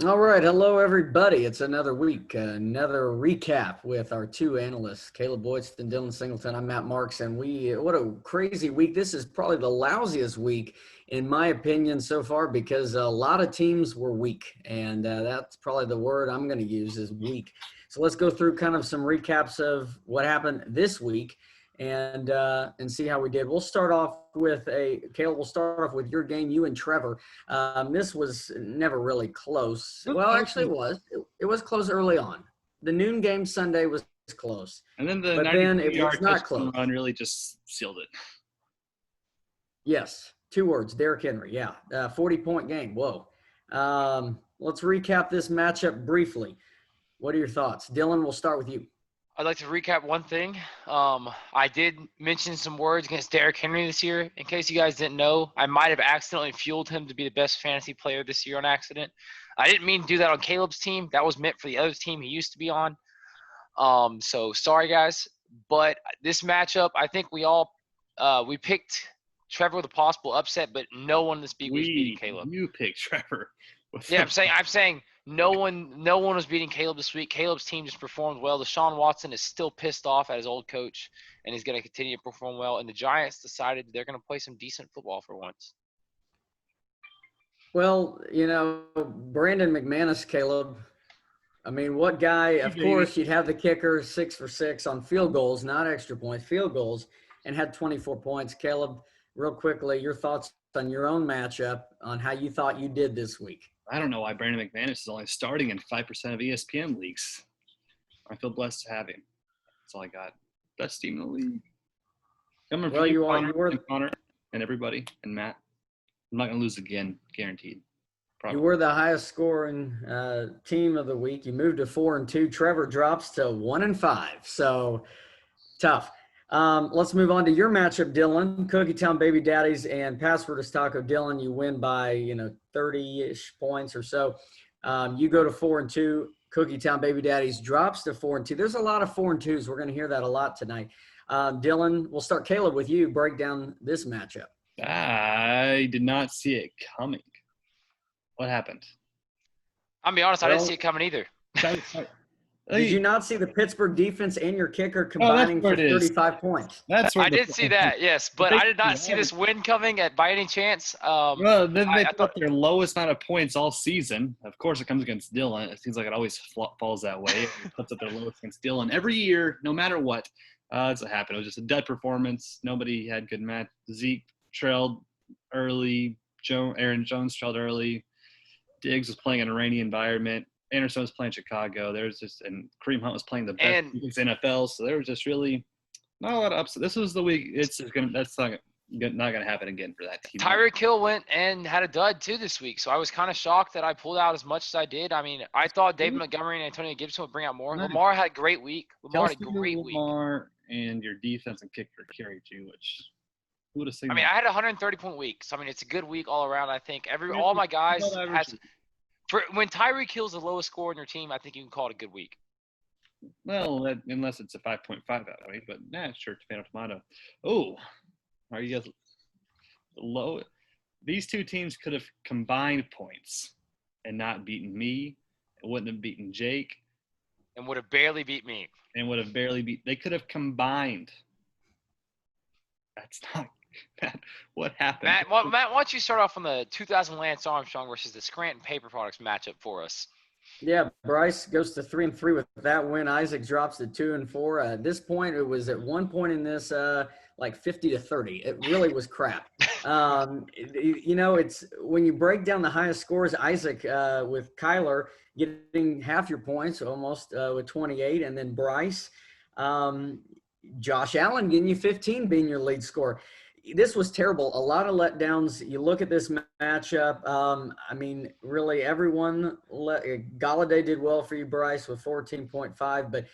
All right. Hello, everybody. It's another week, another recap with our two analysts, Caleb Boydston and Dylan Singleton. I'm Matt Marks, and what a crazy week. This is probably the lousiest week, in my opinion, so far, because a lot of teams were weak, and that's probably the word I'm going to use is weak. So let's go through kind of some recaps of what happened this week and see how we did. We'll start off with Caleb, we'll start off with your game, you and Trevor. This was never really close. Well, actually, it was. It was close early on. The noon game Sunday was close, And then the but then it 92-yard was not touchdown close. run really just sealed it. Yes, two words, Derrick Henry. Yeah, 40-point game. Whoa. Let's recap this matchup briefly. What are your thoughts? Dylan, we'll start with you. I'd like to recap one thing. I did mention some words against Derrick Henry this year. In case you guys didn't know, I might have accidentally fueled him to be the best fantasy player this year on accident. I didn't mean to do that on Caleb's team. That was meant for the other team he used to be on. So sorry, guys. But this matchup, I think we picked Trevor with a possible upset, but no one this week was beating Caleb. You picked Trevor. Yeah, I'm saying no one was beating Caleb this week. Caleb's team just performed well. Deshaun Watson is still pissed off at his old coach, and he's going to continue to perform well. And the Giants decided they're going to play some decent football for once. Well, Brandon McManus, Caleb. I mean, what guy? Of course, you'd have the kicker 6 for 6 on field goals, not extra points, field goals, and had 24 points. Caleb, real quickly, your thoughts on your own matchup, on how you thought you did this week. I don't know why Brandon McManus is only starting in 5% of ESPN leagues. I feel blessed to have him. That's all I got. Best team in the league. Well, you were Connor and everybody and Matt. I'm not going to lose again, guaranteed. Probably. You were the highest scoring team of the week. You moved to 4-2. Trevor drops to 1-5. So tough. Let's move on to your matchup, Dylan. Cookie Town Baby Daddies and Password is Taco. Dylan, you win by 30-ish points or so. You go to 4-2. Cookie Town Baby Daddies drops to 4-2. There's a lot of 4-2s. We're going to hear that a lot tonight. Dylan, we'll start Caleb with you. Break down this matchup. I did not see it coming. What happened? I'll be honest, I didn't see it coming either. Did you not see the Pittsburgh defense and your kicker combining for 35 points? I did see that, yes, but I did not see this win coming by any chance. Well, then they put their lowest amount of points all season. Of course, it comes against Dylan. It seems like it always falls that way. It puts up their lowest against Dylan every year, no matter what. It's what happened. It was just a dud performance. Nobody had good match. Zeke trailed early. Aaron Jones trailed early. Diggs was playing in a rainy environment. Anderson was playing Chicago. And Kareem Hunt was playing the best NFL. So there was just really not a lot of upset. This was the week. That's not going to happen again for that team. Tyreek Hill went and had a dud too this week. So I was kind of shocked that I pulled out as much as I did. I mean, I thought David Montgomery and Antonio Gibson would bring out more. Lamar had a great week. Lamar and your defense and kicker carried you, which who would have seen? I mean, I had a 130-point week. So I mean, it's a good week all around. I think all my guys when Tyreek Hill's the lowest scorer in your team, I think you can call it a good week. Well, unless it's a 5.5 that way, but sure, tomato. Oh, are you guys low? These two teams could have combined points and not beaten me. It wouldn't have beaten Jake. And would have barely beat me. They could have combined. That's not Matt, what happened? Matt, why don't you start off on the 2000 Lance Armstrong versus the Scranton Paper Products matchup for us? Yeah, Bryce goes to 3-3 with that win. Isaac drops to 2-4. At this point, it was at one point in this like 50-30. It really was crap. It's when you break down the highest scores, Isaac with Kyler getting half your points almost with 28, and then Bryce, Josh Allen getting you 15, being your lead scorer. This was terrible. A lot of letdowns. You look at this matchup. I mean, really, everyone. Galladay did well for you, Bryce, with 14.5. But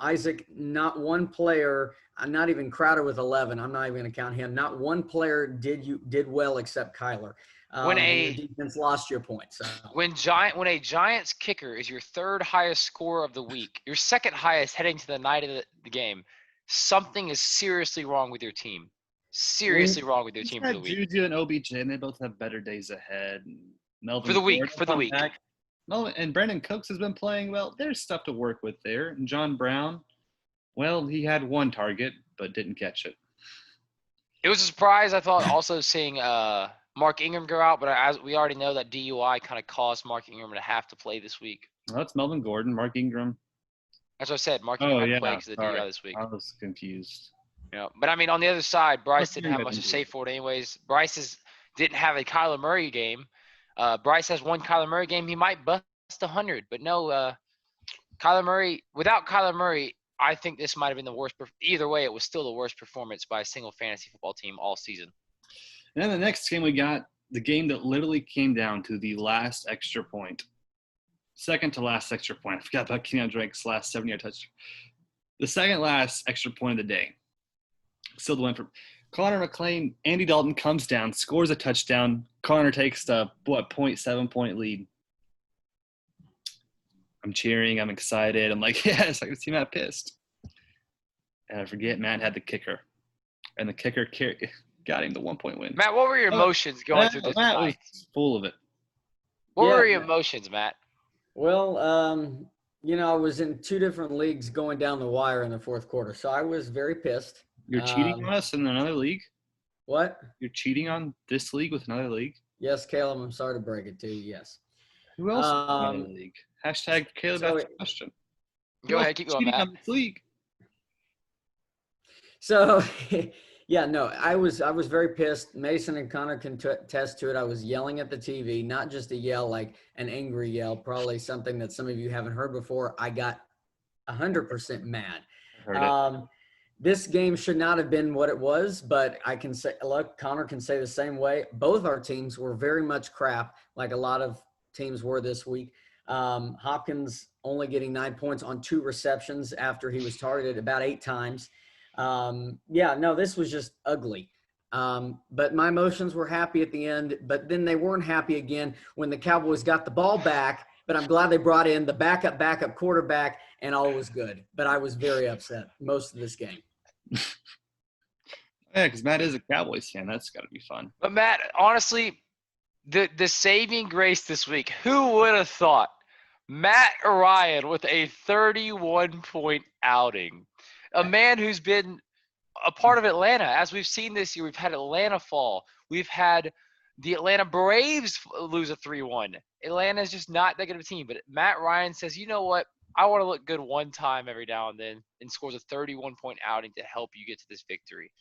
Isaac, not one player. Not even Crowder with 11. I'm not even going to count him. Not one player did well except Kyler. When your defense lost your points. So. When a Giants kicker is your third highest scorer of the week, your second highest heading to the night of the game, something is seriously wrong with your team. Seriously wrong with your team for the week. Juju and OBJ, and they both have better days ahead. Melvin for the week. Oh, and Brandon Cooks has been playing well. There's stuff to work with there. And John Brown, well, he had one target but didn't catch it. It was a surprise, I thought, also seeing Mark Ingram go out, but as we already know that DUI kind of caused Mark Ingram to have to play this week. Well, that's Melvin Gordon, Mark Ingram. As I said, Mark Ingram had to play Yeah, because of the sorry. DUI this week. I was confused. Yeah, but I mean, on the other side, Bryce didn't have Ingram much to didn't say for it anyways. Bryce didn't have a Kyler Murray game. Bryce has one Kyler Murray game. He might bust 100, but no, Kyler Murray. Without Kyler Murray, I think this might have been the worst. Either way, it was still the worst performance by a single fantasy football team all season. And then the next game we got, the game that literally came down to the last extra point. Second to last extra point. I forgot about Kenyon Drake's last 70-yard touchdown. The second last extra point of the day. Still the win for Connor McClain. Andy Dalton comes down, scores a touchdown. Connor takes the 0.7-point lead. I'm cheering. I'm excited. I'm like, yes, I can see Matt pissed. And I forget Matt had the kicker. And the kicker got him the 1-point win. Matt, what were your emotions going through this Matt night? was full of it. What were your emotions, Matt? Well, I was in 2 different leagues going down the wire in the fourth quarter, so I was very pissed. You're cheating on us in another league? What? You're cheating on this league with another league? Yes, Caleb, I'm sorry to break it to you, yes. Who else is in another league? Hashtag Caleb asked a question. Go ahead, keep going, Matt. On this league? So, yeah, no, I was very pissed. Mason and Connor can attest to it. I was yelling at the TV, not just a yell, like an angry yell, probably something that some of you haven't heard before. I got 100% mad. Heard it. This game should not have been what it was, but I can say, look, Connor can say the same way. Both our teams were very much crap, like a lot of teams were this week. Hopkins only getting 9 points on 2 receptions after he was targeted about 8 times. This was just ugly. But my emotions were happy at the end, but then they weren't happy again when the Cowboys got the ball back. But I'm glad they brought in the backup quarterback, and all was good. But I was very upset most of this game. Yeah, because Matt is a Cowboys fan. That's got to be fun. But Matt, honestly, the saving grace this week, who would have thought Matt Ryan with a 31-point outing? A man who's been a part of Atlanta. As we've seen this year, we've had Atlanta fall. We've had the Atlanta Braves lose a 3-1. Atlanta's just not that good of a team. But Matt Ryan says, you know what? I want to look good one time every now and then, and scores a 31-point outing to help you get to this victory.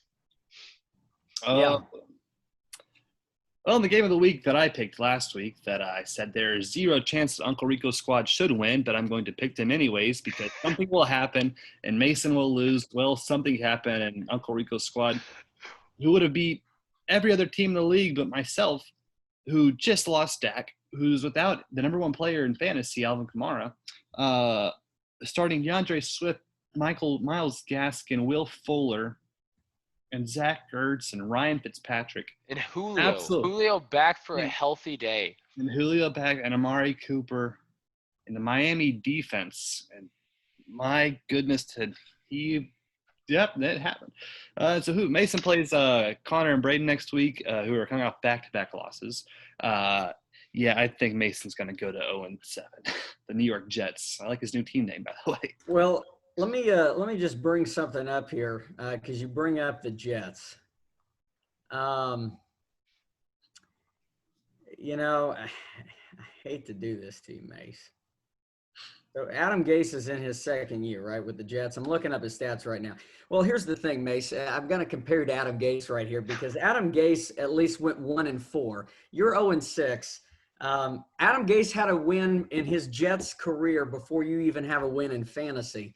Well, in the game of the week that I picked last week, that I said there's 0 chance that Uncle Rico's squad should win, but I'm going to pick them anyways because something will happen and Mason will lose. Well, something happened and Uncle Rico's squad, who would have beat every other team in the league but myself, who just lost Dak, who's without the number 1 player in fantasy, Alvin Kamara, starting DeAndre Swift, Miles Gaskin, Will Fuller, and Zach Ertz and Ryan Fitzpatrick. And Julio. Absolutely. Julio back for a healthy day. And Julio back and Amari Cooper and the Miami defense. And my goodness, that happened. So Mason plays Connor and Braden next week, who are coming off back-to-back losses. I think Mason's going to go to 0-7. The New York Jets. I like his new team name, by the way. Well, let me just bring something up here because you bring up the Jets. I hate to do this to you, Mace. So Adam Gase is in his second year, right, with the Jets. I'm looking up his stats right now. Well, here's the thing, Mace. I'm going to compare to Adam Gase right here because Adam Gase at least went 1-4. You're 0-6. Adam Gase had a win in his Jets career before you even have a win in fantasy.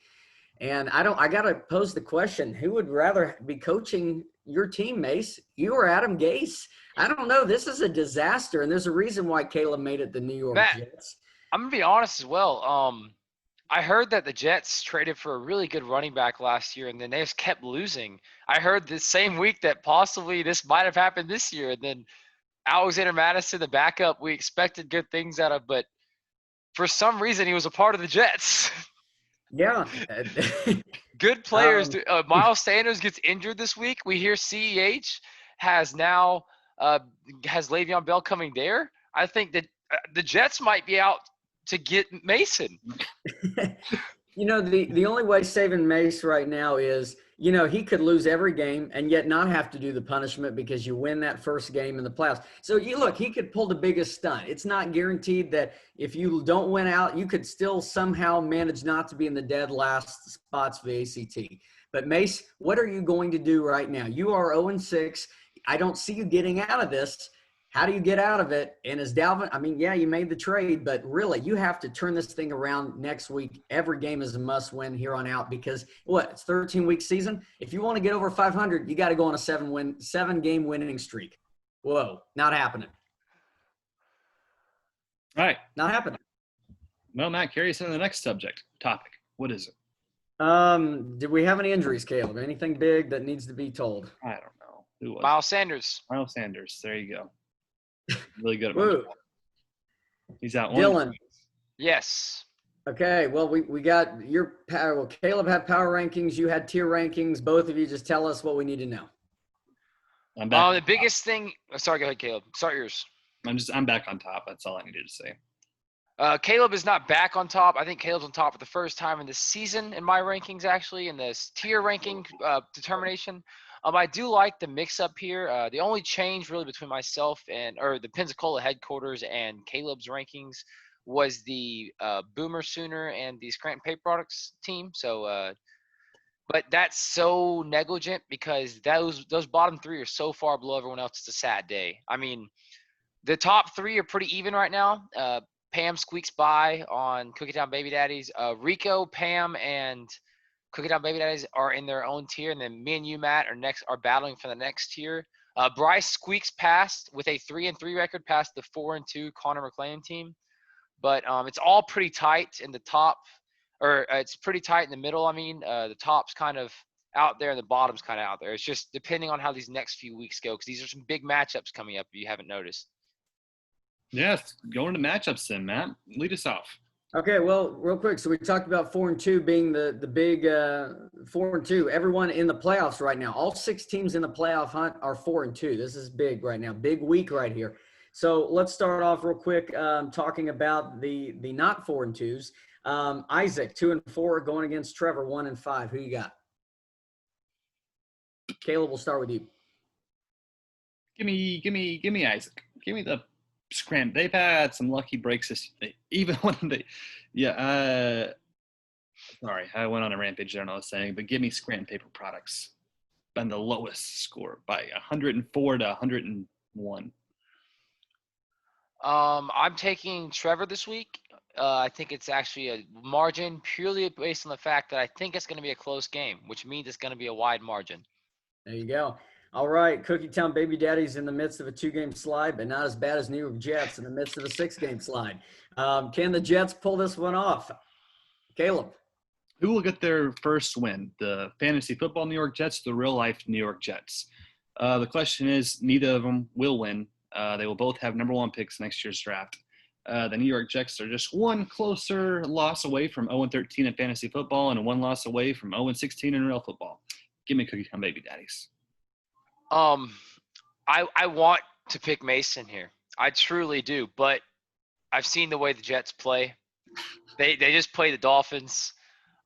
And I got to pose the question, who would rather be coaching your team, Mace? You or Adam Gase? I don't know. This is a disaster, and there's a reason why Caleb made it the New York Jets. I'm going to be honest as well. I heard that the Jets traded for a really good running back last year, and then they just kept losing. I heard the same week that possibly this might have happened this year, and then Alexander Madison, the backup, we expected good things out of, but for some reason he was a part of the Jets. Yeah. Good players. Miles Sanders gets injured this week. We hear CEH has Le'Veon Bell coming there. I think that the Jets might be out to get Mason. The only way saving Mace right now is, he could lose every game and yet not have to do the punishment because you win that first game in the playoffs. So he could pull the biggest stunt. It's not guaranteed that if you don't win out, you could still somehow manage not to be in the dead last spots for the ACT. But Mace, what are you going to do right now? You are 0-6. I don't see you getting out of this. How do you get out of it? And as Dalvin, you made the trade, but really you have to turn this thing around next week. Every game is a must win here on out because it's 13-week season. If you want to get over 500, you got to go on a 7-game winning streak. Whoa, not happening. All right. Not happening. Well, Matt, carry us into the next topic. What is it? Did we have any injuries, Caleb? Anything big that needs to be told? I don't know. Who was Miles Sanders. Miles Sanders. There you go. Really good at Woo. He's out. Dylan. Yes. Okay, well, we got your power. Well, Caleb had power rankings. You had tier rankings. Both of you just tell us what we need to know. I'm back. The biggest thing. Sorry, go ahead, Caleb. Start yours. I'm back on top. That's all I needed to say. Caleb is not back on top. I think Caleb's on top for the first time in this season in my rankings, actually, in this tier ranking determination. I do like the mix-up here. The only change really between myself or the Pensacola headquarters and Caleb's rankings was the Boomer Sooner and the Scranton Paper Products team. So, but that's so negligent because those bottom three are so far below everyone else. It's a sad day. I mean, the top three are pretty even right now. Pam squeaks by on Cookie Down Baby Daddies. Rico, Pam, and Cookie Down Baby Daddies are in their own tier, and then me and you, Matt, are battling for the next tier. Bryce squeaks past with a 3-3 record past the 4-2 Connor McLean team, but it's all pretty tight in the top, or it's pretty tight in the middle. The top's kind of out there, and the bottom's kind of out there. It's just depending on how these next few weeks go, because these are some big matchups coming up if you haven't noticed. Yes, going to matchups then, Matt. Lead us off. Okay, well, real quick. So we talked about 4-2 being the big 4-2. Everyone in the playoffs right now, all 6 teams in the playoff hunt are 4-2. This is big right now, big week right here. So let's start off real quick talking about the not 4-2s. Isaac 2-4 going against Trevor 1-5. Who you got? Caleb, we'll start with you. Give me Isaac. Give me the Scram. They've had some lucky breaks even when sorry, I went on a rampage there and I was saying, but give me Scranton Paper Products. Been the lowest score by 104 to 101. I'm taking Trevor this week. I think it's actually a margin purely based on the fact that I think it's going to be a close game, which means it's going to be a wide margin. There you go. All right, Cookie Town Baby Daddy's in the midst of a 2-game slide, but not as bad as New York Jets in the midst of a 6-game slide. Can the Jets pull this one off? Caleb. Who will get their first win? The fantasy football New York Jets, the real-life New York Jets? The question is, neither of them will win. They will both have number 1 picks next year's draft. The New York Jets are just one closer loss away from 0-13 in fantasy football and 1 loss away from 0-16 in real football. Give me Cookie Town Baby Daddies. I want to pick Mason here. I truly do, but I've seen the way the Jets play. They just play the Dolphins.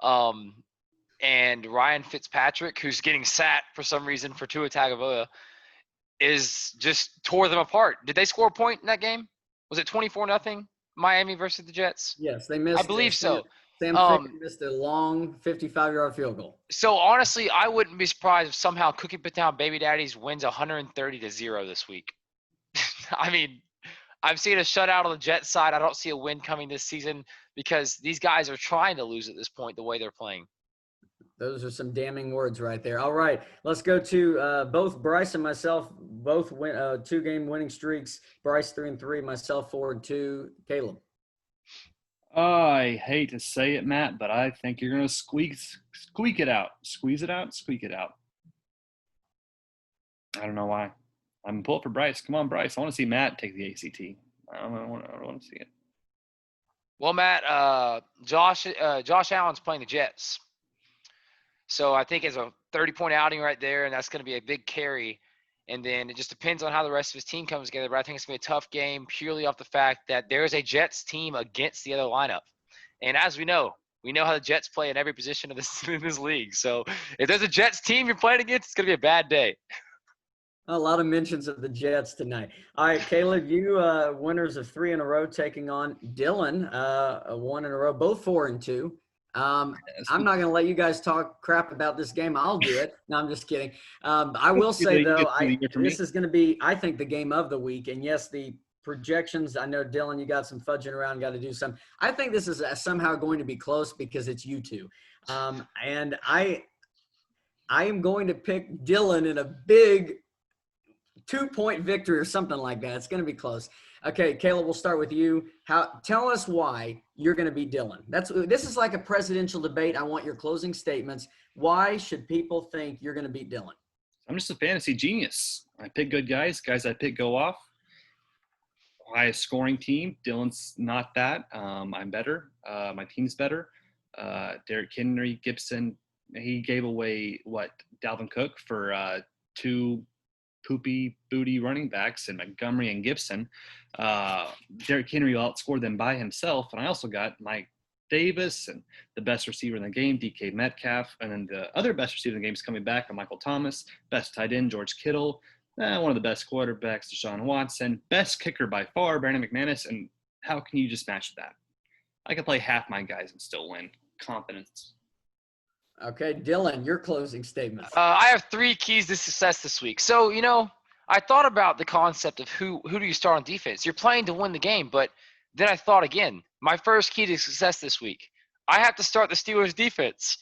And Ryan Fitzpatrick, who's getting sat for some reason for Tua Tagovailoa, is just tore them apart. Did they score a point in that game? Was it 24-0 Miami versus the Jets? Yes, they missed. I believe so. Sam Ficken missed a long 55-yard field goal. So honestly, I wouldn't be surprised if somehow Cookie Town Baby Daddies wins 130-0 this week. I mean, I've seen a shutout on the Jets side. I don't see a win coming this season because these guys are trying to lose at this point the way they're playing. Those are some damning words right there. All right, let's go to both Bryce and myself, both win 2-game winning streaks. Bryce 3-3, myself 4-2. Caleb. I hate to say it, Matt, but I think you're going to squeak it out. Squeeze it out, squeak it out. I don't know why. I'm pulling for Bryce. Come on, Bryce. I want to see Matt take the ACT. I don't want to see it. Well, Matt, Josh Allen's playing the Jets. So I think it's a 30-point outing right there, and that's going to be a big carry. And then it just depends on how the rest of his team comes together. But I think it's going to be a tough game purely off the fact that there is a Jets team against the other lineup. And as we know how the Jets play in every position of this in this league. So if there's a Jets team you're playing against, it's going to be a bad day. A lot of mentions of the Jets tonight. All right, Caleb, you winners of 3 in a row taking on Dylan, 1 in a row, both 4-2. I'm not going to let you guys talk crap about this game. I'll do it. No, I'm just kidding. I will say, though, this is going to be, I think, the game of the week. And, yes, the projections, I know, Dylan, you got some fudging around, got to do some. I think this is somehow going to be close because it's you two. And I am going to pick Dylan in a big 2-point victory or something like that. It's going to be close. Okay, Caleb, we'll start with you. Tell us why you're going to be Dylan. This is like a presidential debate. I want your closing statements. Why should people think you're going to beat Dylan? I'm just a fantasy genius. I pick good guys. Guys I pick go off. Highest scoring team. Dylan's not that. I'm better. My team's better. Derrick Henry, Gibson. He gave away Dalvin Cook for 2 poopy booty running backs in Montgomery and Gibson. Derrick Henry outscored them by himself. And I also got Mike Davis and the best receiver in the game, DK Metcalf. And then the other best receiver in the game is coming back, Michael Thomas. Best tight end, George Kittle. One of the best quarterbacks, Deshaun Watson. Best kicker by far, Brandon McManus. And how can you just match that? I could play half my guys and still win. Confidence. Okay, Dylan, your closing statements. I have 3 keys to success this week. So, I thought about the concept of who do you start on defense. You're playing to win the game, but then I thought again, my first key to success this week, I have to start the Steelers defense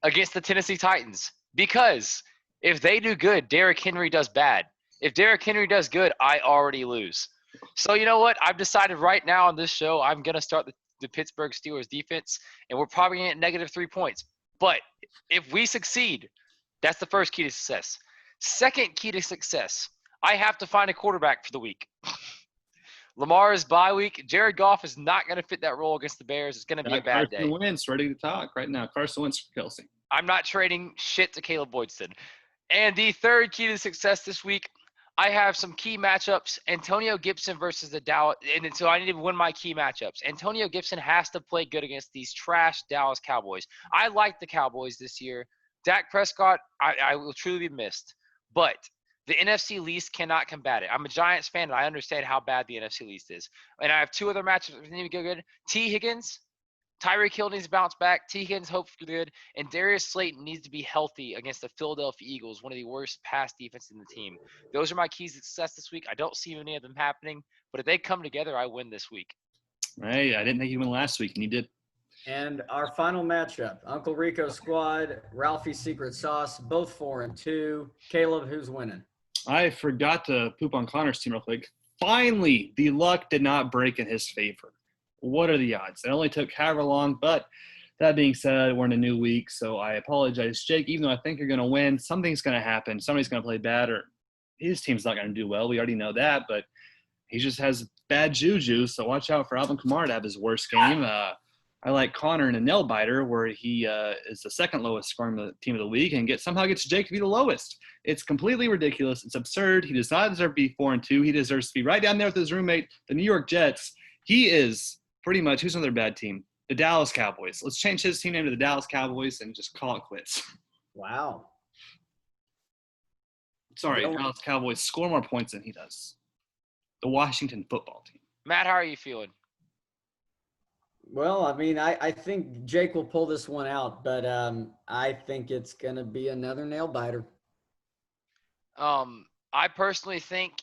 against the Tennessee Titans because if they do good, Derrick Henry does bad. If Derrick Henry does good, I already lose. So you know what? I've decided right now on this show, I'm going to start the Pittsburgh Steelers defense, and we're probably going to get -3 points. But if we succeed, that's the first key to success. Second key to success, I have to find a quarterback for the week. Lamar's bye week. Jared Goff is not going to fit that role against the Bears. It's going to be a bad day. Carson Wentz ready to talk right now. Carson Wentz for Kelsey. I'm not trading shit to Caleb Boydston. And the third key to success this week, I have some key matchups. Antonio Gibson versus the Dallas. And so I need to win my key matchups. Antonio Gibson has to play good against these trash Dallas Cowboys. I like the Cowboys this year. Dak Prescott, I will truly be missed. But the NFC least cannot combat it. I'm a Giants fan, and I understand how bad the NFC least is. And I have 2 other matchups that need to go good. T. Higgins, Tyreek Hill needs to bounce back. T. Higgins hopefully good. And Darius Slayton needs to be healthy against the Philadelphia Eagles, one of the worst pass defenses in the team. Those are my keys to success this week. I don't see any of them happening, but if they come together, I win this week. Hey, I didn't think you won last week, and you did. And our final matchup, Uncle Rico's squad, Ralphie's secret sauce, both 4-2. Caleb, who's winning? I forgot to poop on Connor's team real quick. Finally, the luck did not break in his favor. What are the odds? It only took however long, but that being said, we're in a new week, so I apologize, Jake. Even though I think you're going to win, something's going to happen. Somebody's going to play bad, or his team's not going to do well. We already know that, but he just has bad juju, so watch out for Alvin Kamara to have his worst game. I like Connor in a nail biter where he is the second lowest scoring team of the league and somehow gets Jake to be the lowest. It's completely ridiculous. It's absurd. He does not deserve to be 4-2. He deserves to be right down there with his roommate, the New York Jets. He is pretty much – who's another bad team? The Dallas Cowboys. Let's change his team name to the Dallas Cowboys and just call it quits. Wow. Sorry, Dallas Cowboys score more points than he does. The Washington football team. Matt, how are you feeling? Well, I mean, I think Jake will pull this one out, but I think it's going to be another nail biter. I personally think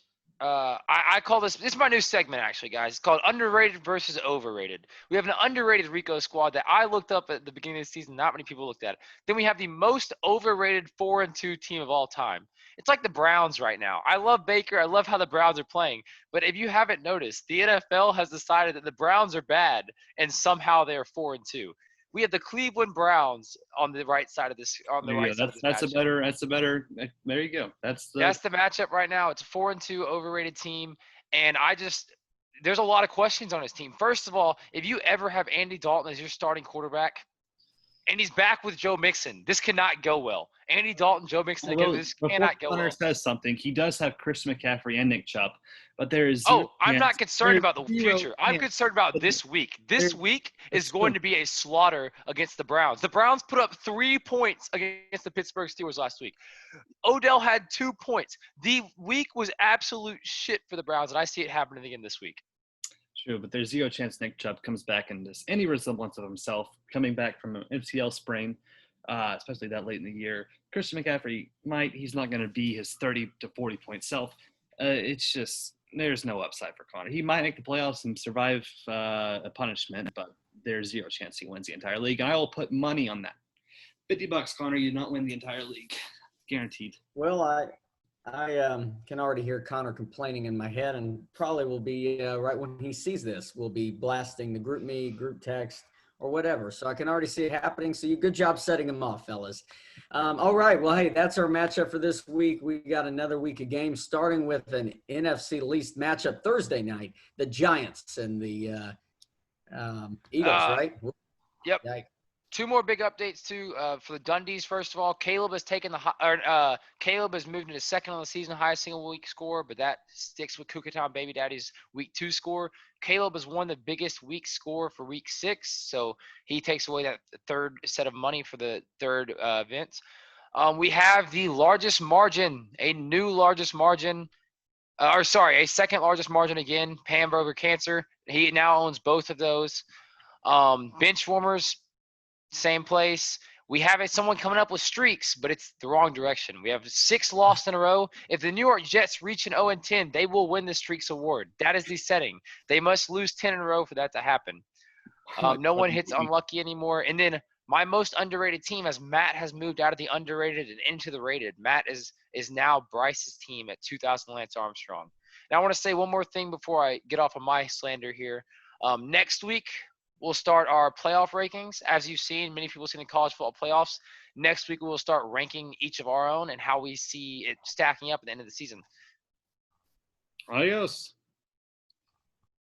I call this is my new segment, actually, guys. It's called Underrated versus Overrated. We have an underrated Rico squad that I looked up at the beginning of the season. Not many people looked at it. Then we have the most overrated 4-2 team of all time. It's like the Browns right now. I love Baker. I love how the Browns are playing. But if you haven't noticed, the NFL has decided that the Browns are bad, and somehow they're 4-2. We have the Cleveland Browns on the right side of this. On the right side of this That's a better. There you go. That's the matchup right now. It's a 4-2 overrated team, and there's a lot of questions on his team. First of all, if you ever have Andy Dalton as your starting quarterback, And he's back with Joe Mixon. This cannot go well. Andy Dalton, Joe Mixon together. This cannot go Connor well. says something, he does have Chris McCaffrey and Nick Chubb, but there is I'm not concerned about the future. I'm concerned about this week. This week is going to be a slaughter against the Browns. The Browns put up 3 points against the Pittsburgh Steelers last week. Odell had 2 points. The week was absolute shit for the Browns, and I see it happening again this week. True, but there's zero chance Nick Chubb comes back and does any resemblance of himself coming back from an MCL sprain, especially that late in the year. Christian McCaffrey he's not going to be his 30 to 40 point self. It's just, there's no upside for Connor. He might make the playoffs and survive a punishment, but there's zero chance he wins the entire league. And I will put money on that. $50, Connor, you do not win the entire league. Guaranteed. Well, I can already hear Connor complaining in my head, and probably will be right when he sees this, we'll be blasting the group me, group text, or whatever. So I can already see it happening. So good job setting him off, fellas. All right. Well, hey, that's our matchup for this week. We got another week of games, starting with an NFC least matchup Thursday night, the Giants and the Eagles, right? Yep. Yikes. 2 more big updates too for the Dundies. First of all, Caleb has moved into second on the season, highest single week score, but that sticks with Kukaton Baby Daddy's week 2 score. Caleb has won the biggest week score for week 6, so he takes away that third set of money for the third event. We have the largest margin, a second largest margin again, Hamburger Cancer. He now owns both of those. Bench warmers, same place. We have someone coming up with streaks, but it's the wrong direction. We have 6 lost in a row. If the New York Jets reach an 0-10, they will win the streaks award. That is the setting. They must lose 10 in a row for that to happen. No one hits unlucky anymore. And then my most underrated team, as Matt has moved out of the underrated and into the rated. Matt is now Bryce's team at 2,000 Lance Armstrong. Now I want to say one more thing before I get off of my slander here. Next week, we'll start our playoff rankings. As you've seen, many people seen the college football playoffs. Next week, we will start ranking each of our own and how we see it stacking up at the end of the season. Adios.